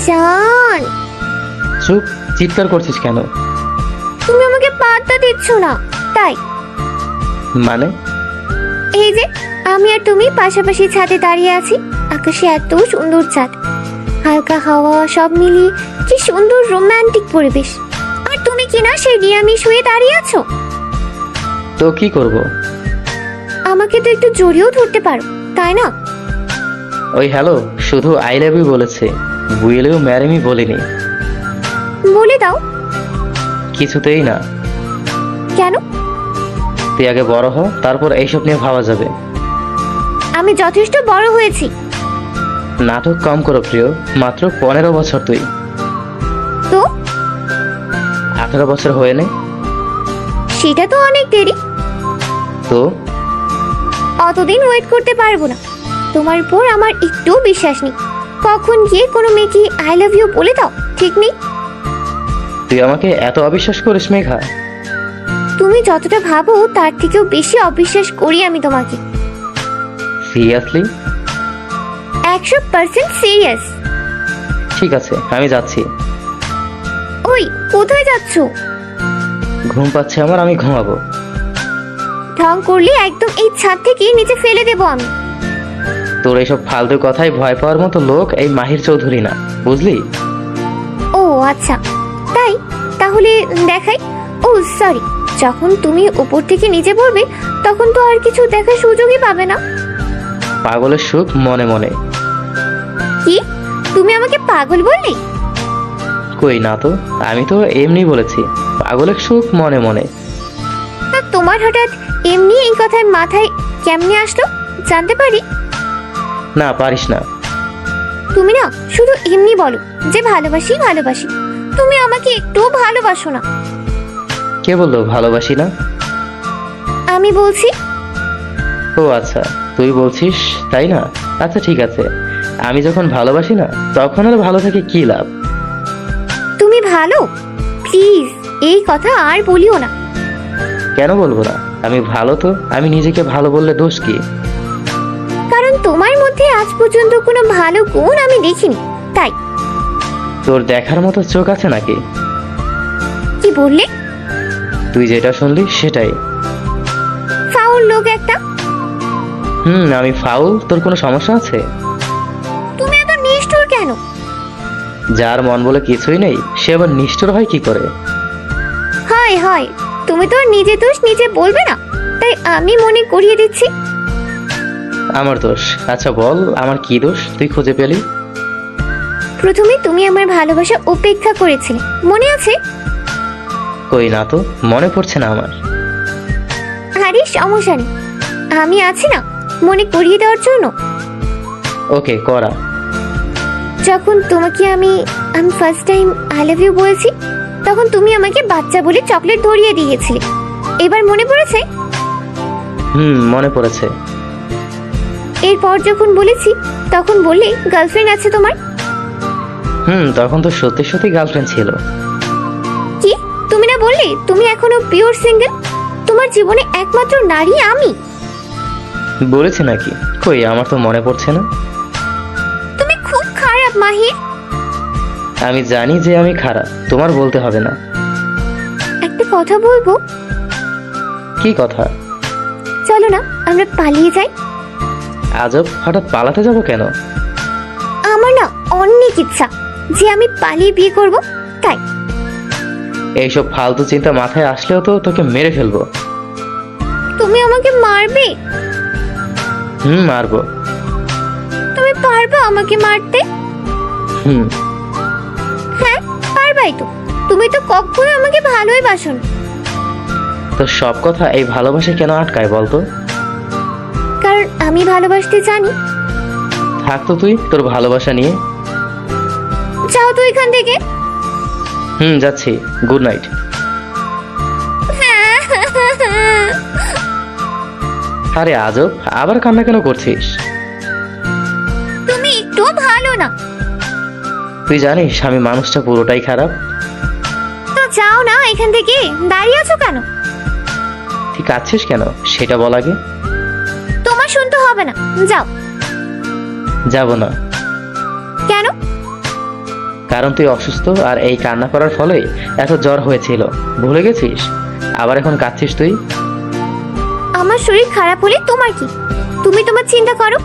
জান, চুপ, চিৎকার করছিস কেন? তুমি আমাকে পাত্তা দিচ্ছ না তাই। মানে? এই যে আমি আর তুমি পাশাপাশি ছাদে দাঁড়িয়ে আছি, আকাশে এত সুন্দর চাঁদ, হালকা হাওয়া, সব মিলিয়ে কি সুন্দর রোমান্টিক পরিবেশ। আর তুমি কি না সেই নিরামিষ হয়ে দাঁড়িয়ে আছো। তো কি করব? আমাকে তো একটু জড়িয়েও ধরতে পারো, তাই না? ওই হ্যালো, শুধু আই লাভ ইউ বলেছে, উইল ইউ ম্যারি মি বলিনি। বলে দাও। কিছুতেই না। কেন? তুই আগে বড় হ, তারপর এইসব নিয়ে ভাবা যাবে। আমি যথেষ্ট বড় হয়েছি। নাটক কম করো প্রিয়, মাত্র 15 বছর তুই। তো 18 বছর হয়ে নে। সেটা তো অনেক দেরি। তো অতদিন ওয়েট করতে পারবো না। তোমার উপর আমার একটু বিশ্বাস নেই। কখন গিয়ে কোনো মেয়েকে আই লাভ ইউ বলে দাও, ঠিক নেই। তুই আমাকে এত অবিশ্বাস করিস মেঘা? তুমি যতটা ভাবো তার থেকেও বেশি অবিশ্বাস করি আমি তোমাকে। সিরিয়াসলি? 100% সিরিয়াস। ঠিক আছে, আমি যাচ্ছি। ওই কোথায় যাচ্ছ? ঘুম পাচ্ছে আমার, আমি ঘুমাবো। ঢং করলে একদম এই ছাদ থেকে নিচে ফেলে দেবো আমি। তোর এইসব ফালতু কথায় ভয় পাওয়ার মতো লোক এই মাহির চৌধুরী না, বুঝলি? ও আচ্ছা, তাই তাহলে দেখাই। ও সরি, যখন তুমি উপর থেকে নিচে পড়বে তখন তো আর কিছু দেখার সুযোগই পাবে না। পাগলের সুখ মনে মনে। কি তুমি আমাকে পাগল বললি? কই না তো, আমি তো এমনি বলেছি, পাগলের সুখ মনে মনে। তা তোমার হঠাৎ এমনি এই কথায় মাথায় কেমনে আসলো জানতে পারি? না, পারিস না। তুমি না শুধু এমনি বলো যে ভালোবাসি ভালোবাসি, তুমি আমাকে একটু ভালোবাসো না। কে বললো ভালোবাসি না? আমি বলছি। ও আচ্ছা, তুই বলছিস তাই না? আচ্ছা ঠিক আছে, আমি যখন ভালোবাসি না তখন আর ভালো থেকে কি লাভ? তুমি ভালো, প্লিজ এই কথা আর বলিও না। কেন বলবো না? আমি ভালো তো, আমি নিজেকে ভালো বললে দোষ কি? কারণ তোমার মধ্যে আজ পর্যন্ত কোনো ভালো গুণ আমি দেখিনি, তাই। তোর দেখার মতো চোখ আছে নাকি? কি বললে? তুই যেটা শুনলি সেটাই। ফাউল লোক একটা। আমি ফাউল? তোর কোনো সমস্যা আছে? তুমি এত নিষ্ঠুর কেন? যার মন বলে কিছুই নেই সে আবার নিষ্ঠুর হয় কি করে? হয় হয়, তুমি তো আর নিজে দোষ নিজে বলবে না, তাই আমি মনে করিয়ে দিচ্ছি। আমার দোষ? আচ্ছা বল, আমার কি দোষ তুই খুঁজে পেলি? প্রথমে তুমি আমার ভালোবাসা উপেক্ষা করেছিলে, মনে আছে? কই না তো, মনে পড়ছে না আমার। আরে সমস্যা নেই, আমি আছি না মনে করিয়ে দেওয়ার জন্য। ওকে করা। যখন তোমাকে আমি আমি first time I love you বলেছি তখন তুমি আমাকে বাচ্চা বলে চকলেট ধরিয়ে দিয়েছিলে, এবার মনে পড়েছে? মনে পড়েছে। এরপর যখন বলেছি তখন বললে গার্লফ্রেন্ড আছে তোমার। তখন তো সত্যি সত্যি গার্লফ্রেন্ড ছিল। কি তুমি না বললে তুমি এখনো পিওর সিঙ্গেল, তোমার জীবনে একমাত্র নারী আমি। বলেছি নাকি? কই, আমার তো মনে পড়ছে না। তুমি খুব খারাপ মাহির। আমি জানি যে আমি খারাপ, তোমার বলতে হবে না। একটা কথা বলবো? কি কথা? চলো না আমরা পালিয়ে যাই। আজব, হঠাৎ পালাতে যাব কেন? আমার না অনেক ইচ্ছা যে আমি পালিয়ে বিয়ে করব, তাই। এইসব ফালতু চিন্তা মাথায় আসলেও তো তোকে মেরে ফেলবো। তুমি আমাকে মারবে? মারবো। তুমি পারবে আমাকে মারতে? হুম। হ্যাঁ পারবাই তো, তুমি তো কখনো আমাকে ভালোই বাসো না। তো সব কথা এই ভালোবাসা কেন আটকায় বলতো? কারণ আমি ভালোবাসতে জানি। থাকতো তুই তোর ভালোবাসা নিয়ে। যাও তো এখান থেকে। যাচ্ছি, গুড নাইট। আরে আজব, আবার কান্না কেন করছিস? তুমি একটু ভালো না। তুই জানিস আমি মানুষটা পুরোটাই খারাপ। তো যাও না এখান থেকে, দাঁড়িয়ে আছো কেন? ঠিক আছিস কেন সেটা বল আগে। তোমার শুনতে হবে না, যাও। যাব না। কেন? কারণ তুই অসুস্থ, আর এই কান্না করার ফলেই এত জ্বর হয়েছিল। ভুলে গেছিস? আবার এখন কাঁদছিস তুই? আমার শরীর খারাপ হলে তোমার কি? তুমি তোমার চিন্তা করো।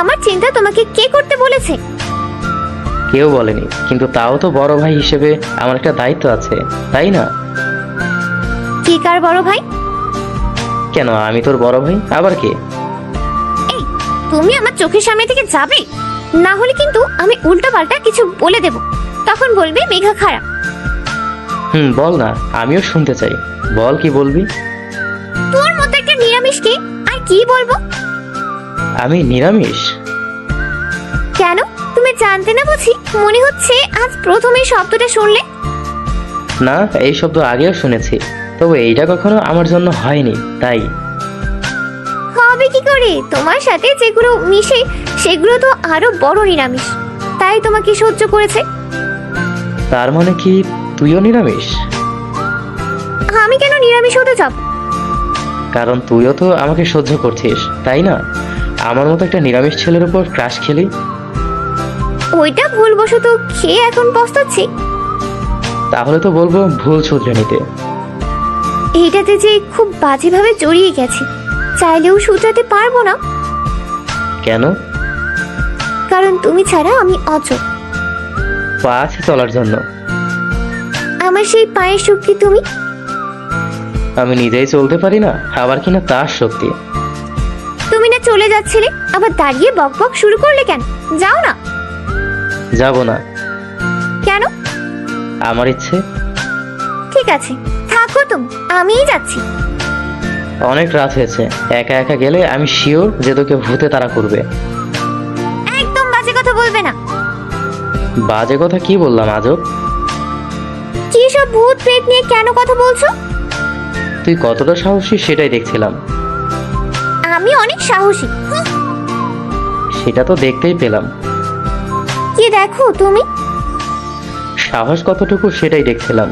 আমার চিন্তা তোমাকে কে করতে বলেছে? কেউ বলেনি, কিন্তু তাও তো বড় ভাই হিসেবে আমার একটা দায়িত্ব আছে, তাই না? কি কার বড় ভাই? কেন, আমি তোর বড় ভাই, আবার কে? এই, তুমি আমার চোখের সামনে থেকে যাবে, না হলে কিন্তু আমি উল্টাপাল্টা কিছু বলে দেব। তখন বলবে মেঘা খারাপ। বল না, আমিও শুনতে চাই। বল, কি বলবি? তোর মতো একটা নিরামিষকে আর কি বলবো? আমি নিরামিষ? কেন, তুমি জানতে না বুঝি? মনে হচ্ছে আজ প্রথমে শব্দটা শুনলে। না, এই শব্দ আগেও শুনেছি, তবে এইটা কখনো আমার জন্য হয়নি, তাই। হবে কি করে? তোমার সাথে যেগুলো মিশে সেগুলো তো আরো বড় নিরামিষ, তাই তোমাকে সহ্য করেছে। তার মানে কি তুইও নিরামিষ? আমি কেন নিরামিষ হতে যাব? কারণ তুইও তো আমাকে সহ্য করছিস, তাই না? আমার মতো একটা নিরামিষ ছেলের উপর ক্রাশ খেলি। ওইটা ভুলবশত খেয়ে এখন পস্তাচ্ছি। তাহলে তো বলবো ভুল শুধরে নিতে। এইটাতে যে খুব বাজেভাবে জড়িয়ে গেছি, চাইলেও শুধরাতে পারবো না। কেন? কারণ তুমি ছাড়া আমি অচল। পা আছে চলার জন্য। আমার সেই পায়ের শক্তি তুমি। আমি নিজেই চলতে পারি না, আবার কিনা তার শক্তি। তুমি না চলে যাচ্ছিলে, আবার দাঁড়িয়ে বক বক শুরু করলে কেন? যাও না। যাব না। কেন? আমার ইচ্ছে। ঠিক আছে, থাকো তুমি, আমিই যাচ্ছি। অনেক রাত হয়েছে, একা একা গেলে আমি শিওর যে তোকে ভূতে তাড়া করবে। একদম বাজে কথা বলবে না। বাজে কথা কি বললাম আজব? কি সব ভূত প্রেত নিয়ে কেন কথা বলছো? তুই কতটা সাহসী সেটাই দেখছিলাম। আমি অনেক সাহসী। সেটা তো দেখতেই পেলাম। কি দেখো তুমি? সাহস কতটুকু সেটাই দেখছিলাম।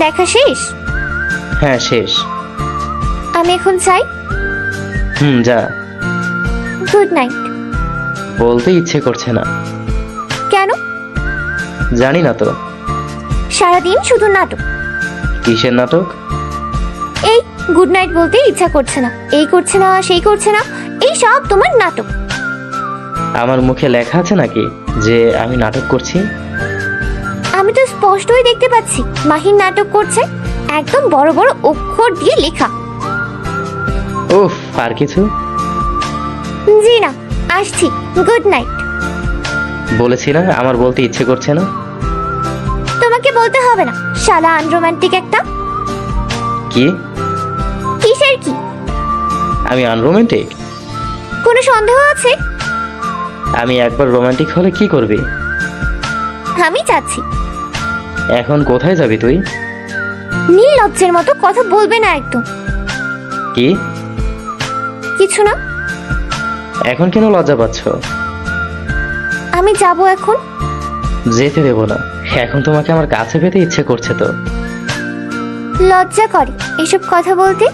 দেখা শেষ? হ্যাঁ, শেষ। আমি এখন চাই। যা। Good night. বলতে ইচ্ছে করছে না। কেন? জানি না তো। সারাদিন শুধু নাটক। কিসের নাটক? এই গুড নাইট বলতে ইচ্ছা করছে না, এই করছে না, সেই করছে না, এই সব তোমার নাটক। আমার মুখে লেখা আছে নাকি যে আমি নাটক করছি? আমি তো স্পষ্টই দেখতে পাচ্ছি মাহিন নাটক করছে, একদম বড় বড় অক্ষর দিয়ে লেখা। উফ, আর কিছু? জি না, আসছি। Good night. বলেছি না আমার বলতে ইচ্ছে করছে না। তোমাকে বলতে হবে না, শালা আনরোমান্টিক একটা। কি? কিসের কি? আমি আনরোমান্টিক? কোনো সন্দেহ আছে? আমি একবার রোমান্টিক হলে কি করবি? আমি যাচ্ছি। এখন কোথায় যাবি তুই? নির্লজ্জের মতো কথা বলবে না একদম। কি? কিছু না। এখন কেন লজ্জা পাচ্ছ? আমি যাব এখন। যেতে দেব না, এখন তোমাকে আমার কাছে পেতে ইচ্ছে করছে তো। লজ্জা করে এসব কথা বলতে।